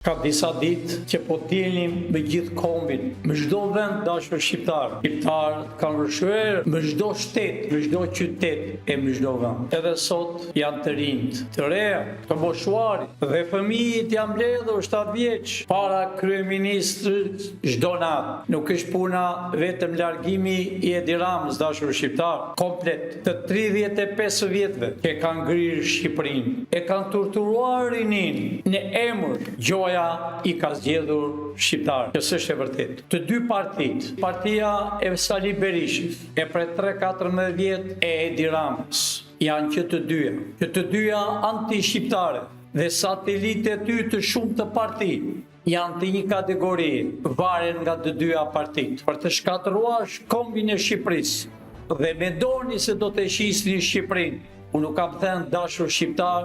Ka disa ditë që po dilnim me gjithë kombin, me çdo vend dashur shqiptar. Shqiptarët kanë vështirë me çdo shtet, me çdo qytet e me çdo vend. Edhe sot janë të rinjt, të reja, të moshuarit dhe fëmijët janë mbledhur 7 vjeç para kryeministrit çdo natë. Nuk është puna vetëm largimi i Edi Ramës, dashur shqiptar, komplet të 35 vjetëve që kanë ngrirë Shqipërinë, e kanë torturuar rinin në emër gjoja i ka zgjedhur shqiptar, që s'është e vërtet. Të dy partitë, partia e Sali Berishës e për 3-14 vjet e Edi Ramës, janë që të dyja anti-shqiptare dhe satelitet ty të shumë të parti janë të një kategori, varen nga të dyja partitë, për të shkatëruar kombin e Shqipërisë dhe mendoni se do të shisni Shqipërinë. Unë nuk kam thënë dashur shqiptar,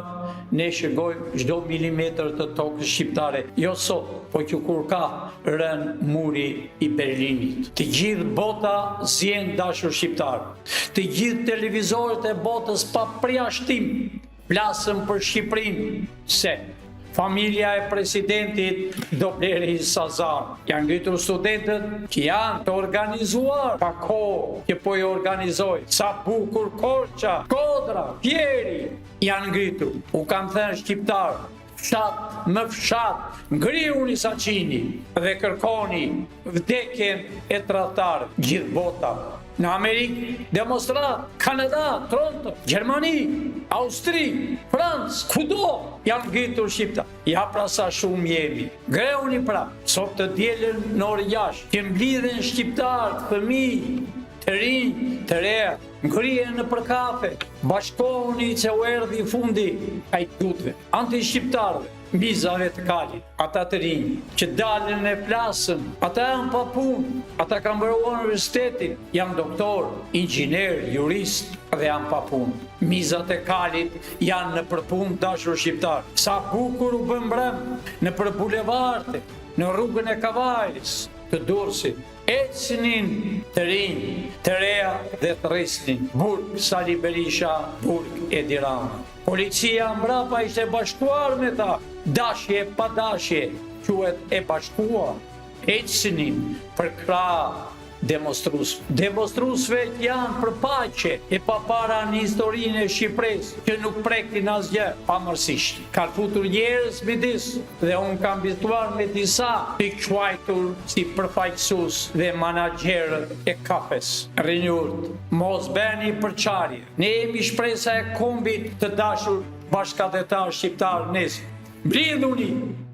ne shëgojmë çdo milimetër të tokës shqiptare. Jo sot, po që kur ka rënë muri i Berlinit. Të gjithë bota zjen dashur shqiptar. Të gjithë televizorët e botës pa përjashtim flasën për Shqipërinë. Se familja e presidentit do bleri Sazar. Janë ngritur studentët që janë të organizuar pa kohë që po i organizoj. Sa bukur Korça, Kodra, Pjeri janë ngritur. U kam thënë shqiptar, fshat më fshat, ngriuni Saqini dhe kërkoni vdekjen e tradhtarëve. Gjithë bota. Në Amerikë, demonstrat, Kanada, Toronto, Gjermani, Austri, Francë, kudo janë ngritur shqiptar. Ja pra sa shumë jemi. Greuni pra, sot të dielën në orë 6, që mblidhen shqiptarë, fëmijë, të rinj, të reja, ngrihen në përkafe, bashkohuni që u erdhi fundi ai tutve, anti-shqiptarëve. Mbizave të kalit, ata të rinj, që dalën e flasën, ata janë pa punë, ata kanë mbaruar universitetin, janë doktor, inxhinier, jurist dhe janë pa punë. Mizat e kalit janë në përpunë dashur shqiptar. Sa bukur u bën brëm në për bulevarte, në rrugën e Kavajës, të Durrësit. Ecnin të rinj, të reja dhe të rrisnin. Burg Sali Berisha, burg Edi Rama. Policia mbrapa ishte bashkuar me ta. Dashje pa dashje, quhet e bashkuar. Ecnin për krah demonstruesve. Demonstruesve janë për paqe e pa para në historinë e Shqipërisë, që nuk prekin asgjë pamërsisht. Kanë futur njerëz midis dhe unë kam biseduar me disa të quajtur si përfaqësues dhe menaxherë e kafes. Rinjurt, mos bëni përçarje. Ne jemi shpresa e kombit të dashur bashkëdhetar shqiptar nesër. Mblidhuni!